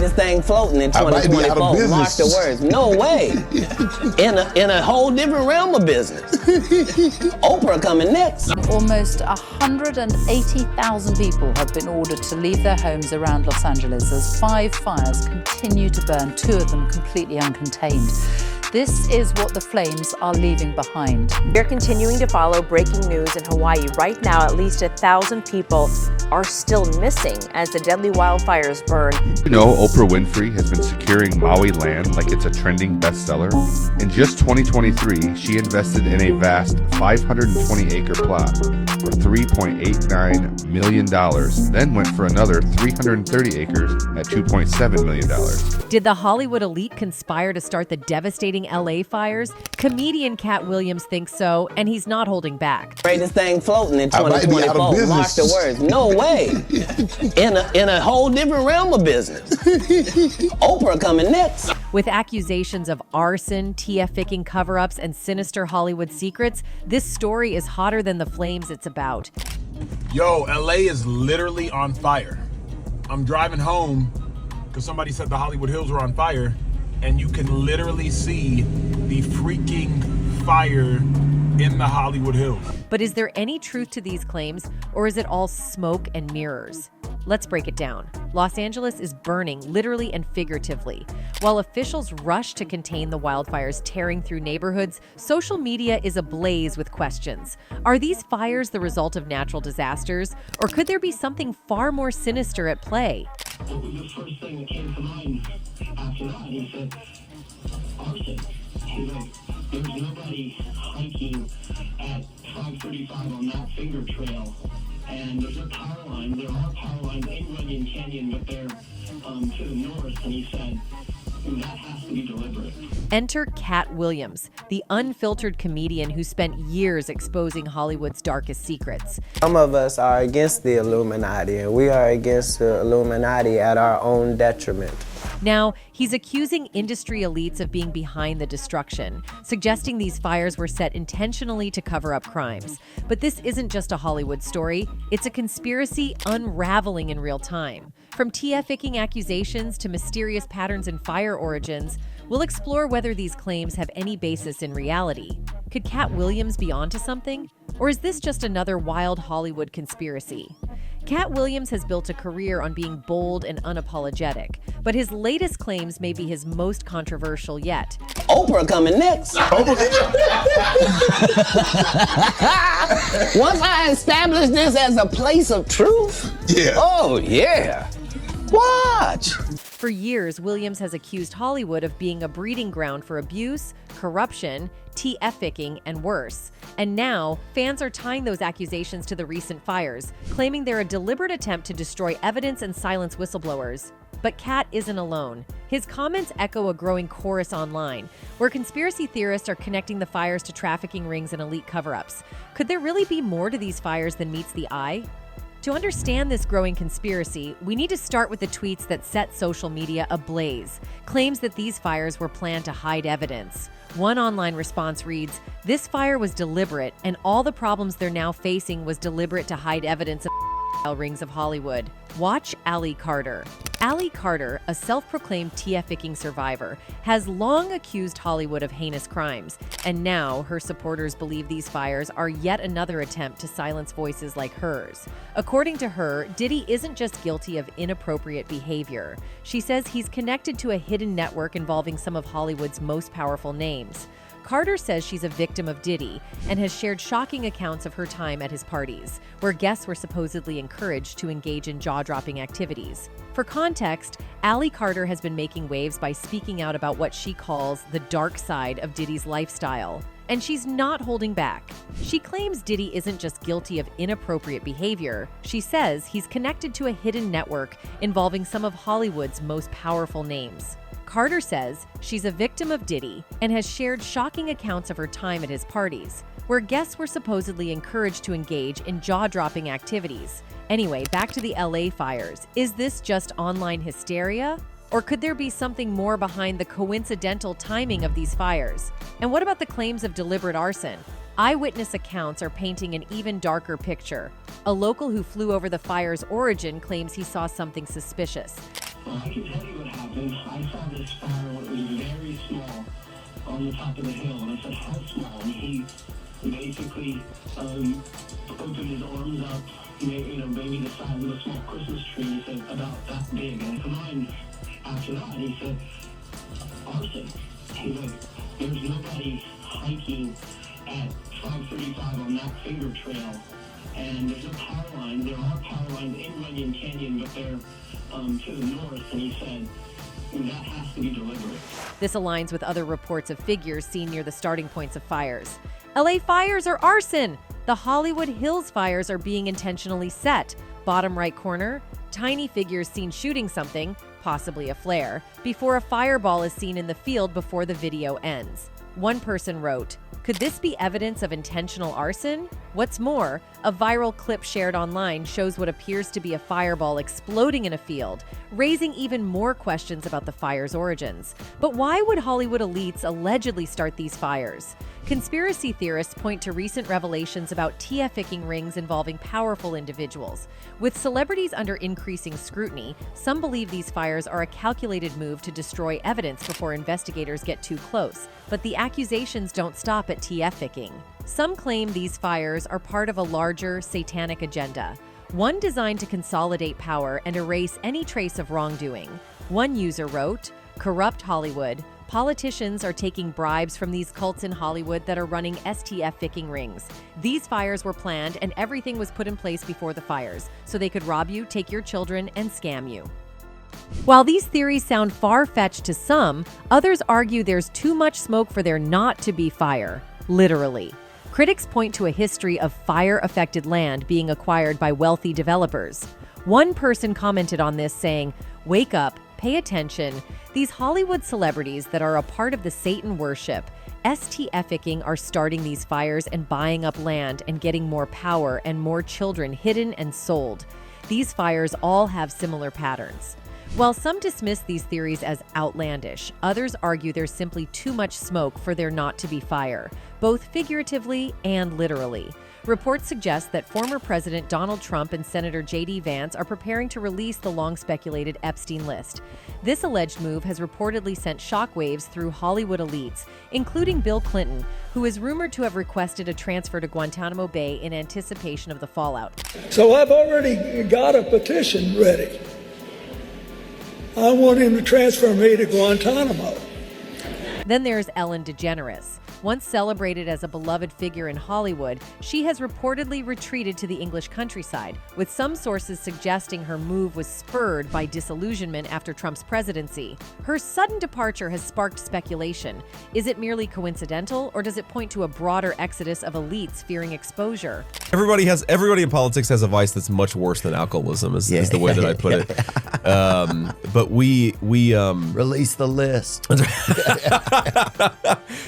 Greatest thing floating in 2024. Mark the words. No way. In a whole different realm of business. Oprah coming next. Almost 180,000 people have been ordered to leave their homes around Los Angeles as 5 fires continue to burn, 2 of them completely uncontained. This is what the flames are leaving behind. We're continuing to follow breaking news in Hawaii. Right now, at least 1,000 people are still missing as the deadly wildfires burn. You know, Oprah Winfrey has been securing Maui land like it's a trending bestseller. In just 2023, she invested in a vast 520-acre plot for $3.89 million, then went for another 330 acres at $2.7 million. Did the Hollywood elite conspire to start the devastating LA fires? Comedian Katt Williams thinks so, and he's not holding back. Greatest thing floating in 2024. Mark the words. No way. In a whole different realm of business. Oprah coming next. With accusations of arson, t-fficking cover-ups, and sinister Hollywood secrets, this story is hotter than the flames it's about. Yo, LA is literally on fire. I'm driving home because somebody said the Hollywood Hills were on fire, and you can literally see the freaking fire in the Hollywood Hills. But is there any truth to these claims, or is it all smoke and mirrors? Let's break it down. Los Angeles is burning, literally and figuratively. While officials rush to contain the wildfires tearing through neighborhoods, social media is ablaze with questions. Are these fires the result of natural disasters, or could there be something far more sinister at play? What was the first thing that came to mind after that? He said, arson. He's like, there's nobody hiking at 5:35 on that finger trail. And there's a power line. There are power lines in Runyon Canyon, but they're to the north. And he said, that has to be deliberate. Enter Katt Williams, the unfiltered comedian who spent years exposing Hollywood's darkest secrets. Some of us are against the Illuminati, and we are against the Illuminati at our own detriment. Now, he's accusing industry elites of being behind the destruction, suggesting these fires were set intentionally to cover up crimes. But this isn't just a Hollywood story, it's a conspiracy unraveling in real time. From t-fficking accusations to mysterious patterns in fire origins, we'll explore whether these claims have any basis in reality. Could Katt Williams be onto something? Or is this just another wild Hollywood conspiracy? Katt Williams has built a career on being bold and unapologetic, but his latest claims may be his most controversial yet. Oprah coming next. Once I establish this as a place of truth, oh yeah, watch. For years, Williams has accused Hollywood of being a breeding ground for abuse, corruption, t-fficking, and worse. And now, fans are tying those accusations to the recent fires, claiming they're a deliberate attempt to destroy evidence and silence whistleblowers. But Katt isn't alone. His comments echo a growing chorus online, where conspiracy theorists are connecting the fires to trafficking rings and elite cover-ups. Could there really be more to these fires than meets the eye? To understand this growing conspiracy, we need to start with the tweets that set social media ablaze, claims that these fires were planned to hide evidence. One online response reads, "This fire was deliberate, and all the problems they're now facing was deliberate to hide evidence of rings of Hollywood." Watch Allie Carter. Allie Carter, a self-proclaimed t-fficking survivor, has long accused Hollywood of heinous crimes, and now her supporters believe these fires are yet another attempt to silence voices like hers. According to her, Diddy isn't just guilty of inappropriate behavior. She says he's connected to a hidden network involving some of Hollywood's most powerful names. Carter says she's a victim of Diddy and has shared shocking accounts of her time at his parties, where guests were supposedly encouraged to engage in jaw-dropping activities. For context, Allie Carter has been making waves by speaking out about what she calls the dark side of Diddy's lifestyle. And she's not holding back. She claims Diddy isn't just guilty of inappropriate behavior. She says he's connected to a hidden network involving some of Hollywood's most powerful names. Carter says she's a victim of Diddy and has shared shocking accounts of her time at his parties, where guests were supposedly encouraged to engage in jaw-dropping activities. Anyway, back to the LA fires. Is this just online hysteria? Or could there be something more behind the coincidental timing of these fires? And what about the claims of deliberate arson? Eyewitness accounts are painting an even darker picture. A local who flew over the fire's origin claims he saw something suspicious. Well, I can tell you what happened. and I saw this fire when it was very small on the top of the hill, and I said, how small? And he basically opened his arms up, maybe the size of a small Christmas tree. He said, about that big. And I combined after that, he said, arson. He's like, there's nobody hiking at 535 on that finger trail, and there's no power line. There are power lines in Runyon Canyon, but they're to the north, and he said, that has to be deliberate. This aligns with other reports of figures seen near the starting points of fires. LA fires are arson. The Hollywood Hills fires are being intentionally set. Bottom right corner, tiny figures seen shooting something, possibly a flare, before a fireball is seen in the field before the video ends. One person wrote, "Could this be evidence of intentional arson?" What's more, a viral clip shared online shows what appears to be a fireball exploding in a field, raising even more questions about the fire's origins. But why would Hollywood elites allegedly start these fires? Conspiracy theorists point to recent revelations about t-fficking rings involving powerful individuals. With celebrities under increasing scrutiny, some believe these fires are a calculated move to destroy evidence before investigators get too close. But the accusations don't stop at t-fficking. Some claim these fires are part of a larger satanic agenda, one designed to consolidate power and erase any trace of wrongdoing. One user wrote, "Corrupt Hollywood. Politicians are taking bribes from these cults in Hollywood that are running t-fficking rings. These fires were planned and everything was put in place before the fires, so they could rob you, take your children, and scam you." While these theories sound far-fetched to some, others argue there's too much smoke for there not to be fire, literally. Critics point to a history of fire-affected land being acquired by wealthy developers. One person commented on this saying, "Wake up, pay attention. These Hollywood celebrities that are a part of the Satan worship, t-fficking, are starting these fires and buying up land and getting more power and more children hidden and sold. These fires all have similar patterns." While some dismiss these theories as outlandish, others argue there's simply too much smoke for there not to be fire, both figuratively and literally. Reports suggest that former President Donald Trump and Senator J.D. Vance are preparing to release the long-speculated Epstein list. This alleged move has reportedly sent shockwaves through Hollywood elites, including Bill Clinton, who is rumored to have requested a transfer to Guantanamo Bay in anticipation of the fallout. So I've already got a petition ready. I want him to transfer me to Guantanamo. Then there's Ellen DeGeneres. Once celebrated as a beloved figure in Hollywood, she has reportedly retreated to the English countryside, with some sources suggesting her move was spurred by disillusionment after Trump's presidency. Her sudden departure has sparked speculation. Is it merely coincidental, or does it point to a broader exodus of elites fearing exposure? Everybody in politics has a vice that's much worse than alcoholism, is the way that I put it. But we release the list.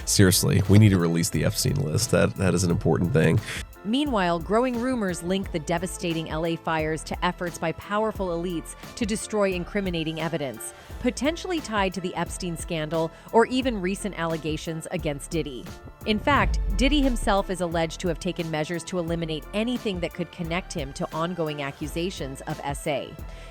Seriously, we need to release the Epstein list. That is an important thing. Meanwhile, growing rumors link the devastating LA fires to efforts by powerful elites to destroy incriminating evidence, potentially tied to the Epstein scandal or even recent allegations against Diddy. In fact, Diddy himself is alleged to have taken measures to eliminate anything that could connect him to ongoing accusations of SA.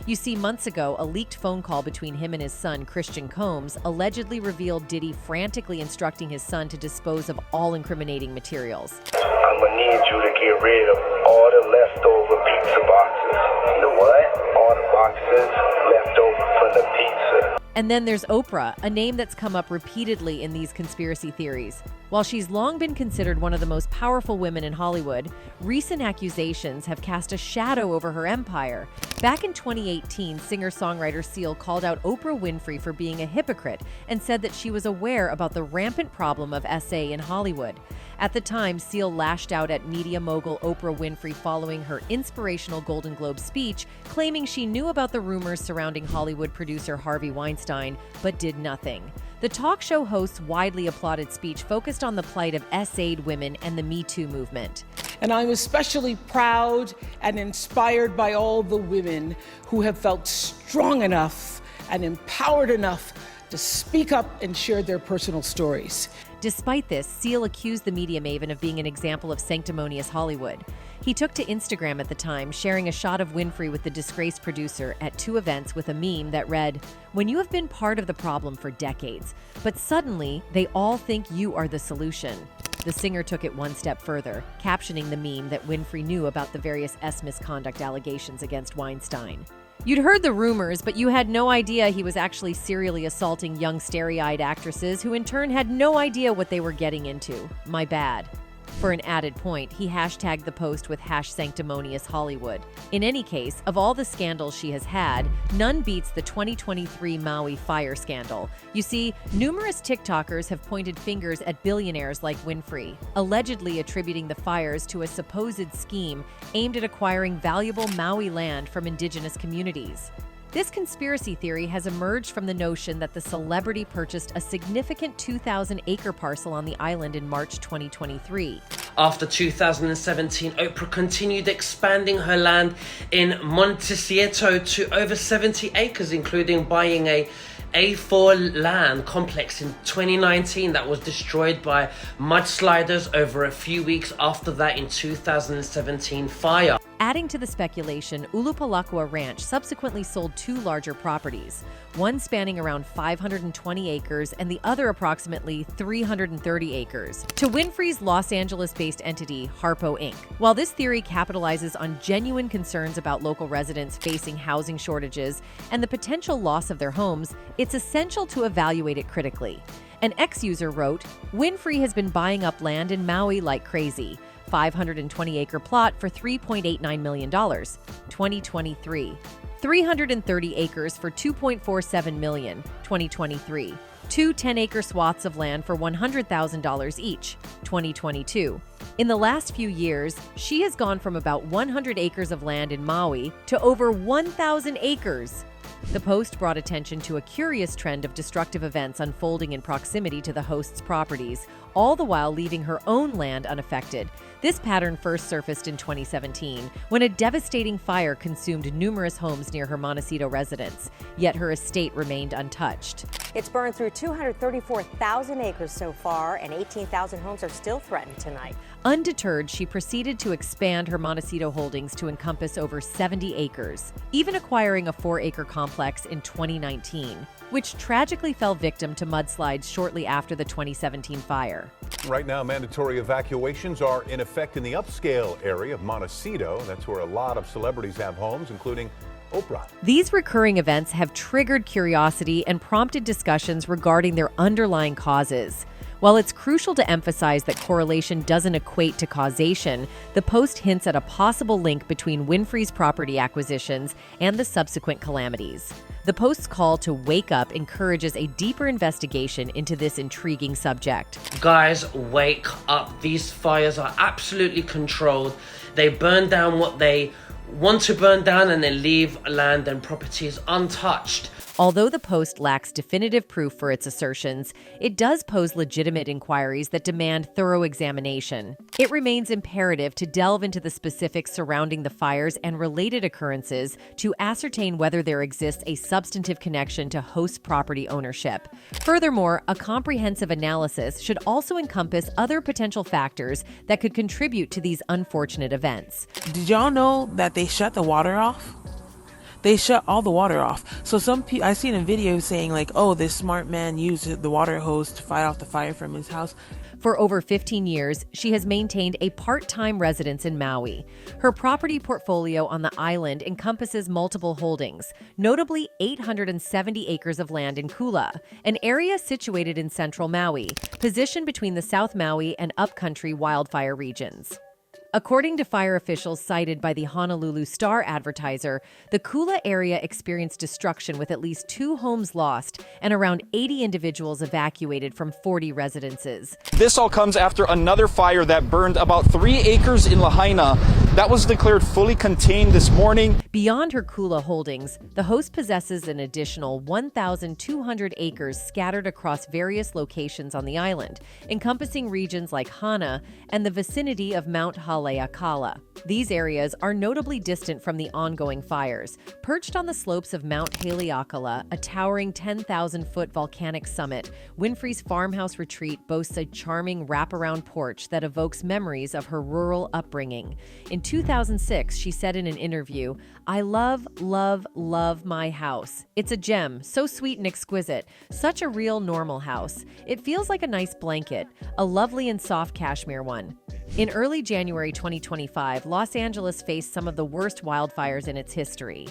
You see, months ago, a leaked phone call between him and his son, Christian Combs, allegedly revealed Diddy frantically instructing his son to dispose of all incriminating materials. I'm gonna need you to get rid of all the leftover pizza boxes. The what? All the boxes left over from the pizza. And then there's Oprah, a name that's come up repeatedly in these conspiracy theories. While she's long been considered one of the most powerful women in Hollywood, recent accusations have cast a shadow over her empire. Back in 2018, singer-songwriter Seal called out Oprah Winfrey for being a hypocrite and said that she was aware about the rampant problem of SA in Hollywood. At the time, Seal lashed out at media mogul Oprah Winfrey following her inspirational Golden Globe speech, claiming she knew about the rumors surrounding Hollywood producer Harvey Weinstein, but did nothing. The talk show host's widely applauded speech focused on the plight of SA'd women and the Me Too movement. And I'm especially proud and inspired by all the women who have felt strong enough and empowered enough to speak up and share their personal stories. Despite this, Seal accused the media maven of being an example of sanctimonious Hollywood. He took to Instagram at the time, sharing a shot of Winfrey with the disgraced producer at 2 events with a meme that read, "When you have been part of the problem for decades, but suddenly they all think you are the solution." The singer took it one step further, captioning the meme that Winfrey knew about the various misconduct allegations against Weinstein. "You'd heard the rumors, but you had no idea he was actually serially assaulting young starry-eyed actresses who in turn had no idea what they were getting into. My bad." For an added point, he hashtagged the post with #sanctimonious_Hollywood. In any case, of all the scandals she has had, none beats the 2023 Maui fire scandal. You see, numerous TikTokers have pointed fingers at billionaires like Winfrey, allegedly attributing the fires to a supposed scheme aimed at acquiring valuable Maui land from indigenous communities. This conspiracy theory has emerged from the notion that the celebrity purchased a significant 2,000-acre parcel on the island in March 2023. After 2017, Oprah continued expanding her land in Montecito to over 70 acres, including buying a A4 land complex in 2019 that was destroyed by mudsliders over a few weeks after that in 2017 fire. Adding to the speculation, Ulupalakua Ranch subsequently sold 2 larger properties, one spanning around 520 acres and the other approximately 330 acres, to Winfrey's Los Angeles-based entity, Harpo Inc. While this theory capitalizes on genuine concerns about local residents facing housing shortages and the potential loss of their homes, it's essential to evaluate it critically. An ex-user wrote, "Winfrey has been buying up land in Maui like crazy. 520-acre plot for $3.89 million. 2023. 330 acres for $2.47 million. 2023. 2 10-acre swaths of land for $100,000 each. 2022. In the last few years, she has gone from about 100 acres of land in Maui to over 1,000 acres. The post brought attention to a curious trend of destructive events unfolding in proximity to the host's properties, all the while leaving her own land unaffected. This pattern first surfaced in 2017, when a devastating fire consumed numerous homes near her Montecito residence, yet her estate remained untouched. It's burned through 234,000 acres so far, and 18,000 homes are still threatened tonight. Undeterred, she proceeded to expand her Montecito holdings to encompass over 70 acres, even acquiring a 4-acre complex in 2019, which tragically fell victim to mudslides shortly after the 2017 fire. Right now, mandatory evacuations are in effect in the upscale area of Montecito. That's where a lot of celebrities have homes, including Oprah. These recurring events have triggered curiosity and prompted discussions regarding their underlying causes. While it's crucial to emphasize that correlation doesn't equate to causation, the post hints at a possible link between Winfrey's property acquisitions and the subsequent calamities. The post's call to wake up encourages a deeper investigation into this intriguing subject. Guys, wake up. These fires are absolutely controlled. They burn down what they want to burn down and then leave land and properties untouched. Although the post lacks definitive proof for its assertions, it does pose legitimate inquiries that demand thorough examination. It remains imperative to delve into the specifics surrounding the fires and related occurrences to ascertain whether there exists a substantive connection to host property ownership. Furthermore, a comprehensive analysis should also encompass other potential factors that could contribute to these unfortunate events. Did y'all know that they shut the water off? They shut all the water off. So I seen a video saying like, oh, this smart man used the water hose to fight off the fire from his house. For over 15 years, she has maintained a part-time residence in Maui. Her property portfolio on the island encompasses multiple holdings, notably 870 acres of land in Kula, an area situated in central Maui, positioned between the South Maui and upcountry wildfire regions. According to fire officials cited by the Honolulu Star-Advertiser, the Kula area experienced destruction with at least 2 homes lost and around 80 individuals evacuated from 40 residences. This all comes after another fire that burned about 3 acres in Lahaina. That was declared fully contained this morning. Beyond her Kula holdings, the host possesses an additional 1,200 acres scattered across various locations on the island, encompassing regions like Hana and the vicinity of Mount Hala Haleakala. These areas are notably distant from the ongoing fires. Perched on the slopes of Mount Haleakala, a towering 10,000-foot volcanic summit, Winfrey's farmhouse retreat boasts a charming wraparound porch that evokes memories of her rural upbringing. In 2006, she said in an interview, "I love, love, love my house. It's a gem, so sweet and exquisite. Such a real normal house. It feels like a nice blanket, a lovely and soft cashmere one." In early January 2025, Los Angeles faced some of the worst wildfires in its history.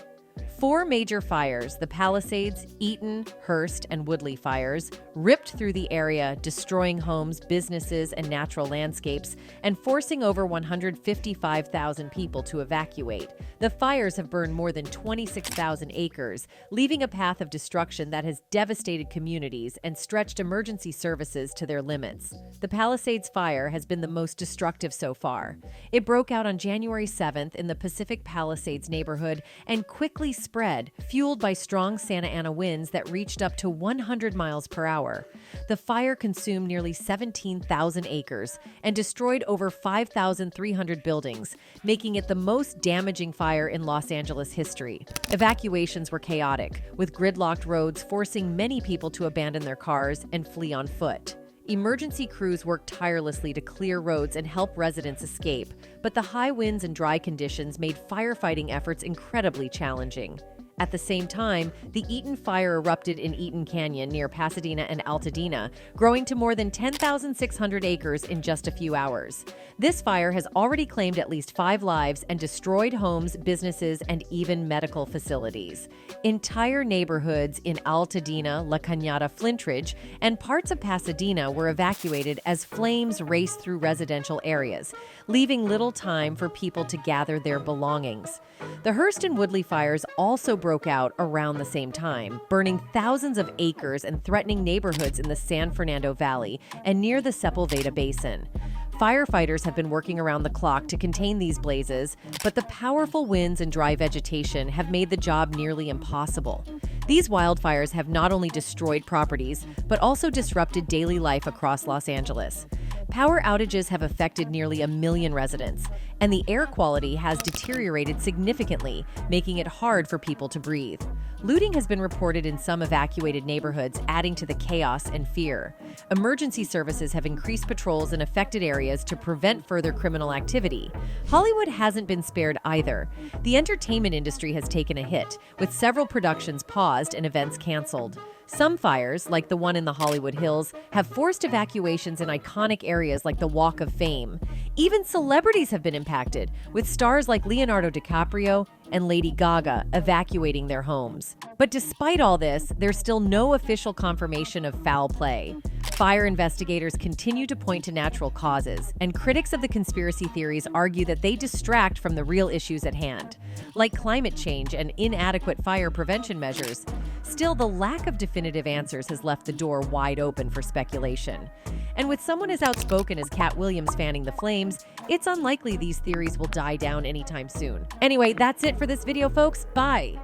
4 major fires, the Palisades, Eaton, Hearst, and Woodley fires, ripped through the area, destroying homes, businesses, and natural landscapes, and forcing over 155,000 people to evacuate. The fires have burned more than 26,000 acres, leaving a path of destruction that has devastated communities and stretched emergency services to their limits. The Palisades fire has been the most destructive so far. It broke out on January 7th in the Pacific Palisades neighborhood and quickly spread, fueled by strong Santa Ana winds that reached up to 100 miles per hour. The fire consumed nearly 17,000 acres and destroyed over 5,300 buildings, making it the most damaging fire in Los Angeles history. Evacuations were chaotic, with gridlocked roads forcing many people to abandon their cars and flee on foot. Emergency crews worked tirelessly to clear roads and help residents escape, but the high winds and dry conditions made firefighting efforts incredibly challenging. At the same time, the Eaton fire erupted in Eaton Canyon near Pasadena and Altadena, growing to more than 10,600 acres in just a few hours. This fire has already claimed at least 5 lives and destroyed homes, businesses, and even medical facilities. Entire neighborhoods in Altadena, La Cañada, Flintridge, and parts of Pasadena were evacuated as flames raced through residential areas, leaving little time for people to gather their belongings. The Hearst and Woodley fires also broke out around the same time, burning thousands of acres and threatening neighborhoods in the San Fernando Valley and near the Sepulveda Basin. Firefighters have been working around the clock to contain these blazes, but the powerful winds and dry vegetation have made the job nearly impossible. These wildfires have not only destroyed properties, but also disrupted daily life across Los Angeles. Power outages have affected nearly 1 million residents, and the air quality has deteriorated significantly, making it hard for people to breathe. Looting has been reported in some evacuated neighborhoods, adding to the chaos and fear. Emergency services have increased patrols in affected areas to prevent further criminal activity. Hollywood hasn't been spared either. The entertainment industry has taken a hit, with several productions paused and events canceled. Some fires, like the one in the Hollywood Hills, have forced evacuations in iconic areas like the Walk of Fame. Even celebrities have been impacted, with stars like Leonardo DiCaprio and Lady Gaga evacuating their homes. But despite all this, there's still no official confirmation of foul play. Fire investigators continue to point to natural causes, and critics of the conspiracy theories argue that they distract from the real issues at hand, like climate change and inadequate fire prevention measures. Still, the lack of definitive answers has left the door wide open for speculation. And with someone as outspoken as Katt Williams fanning the flames, it's unlikely these theories will die down anytime soon. Anyway, that's it for this video, folks. Bye!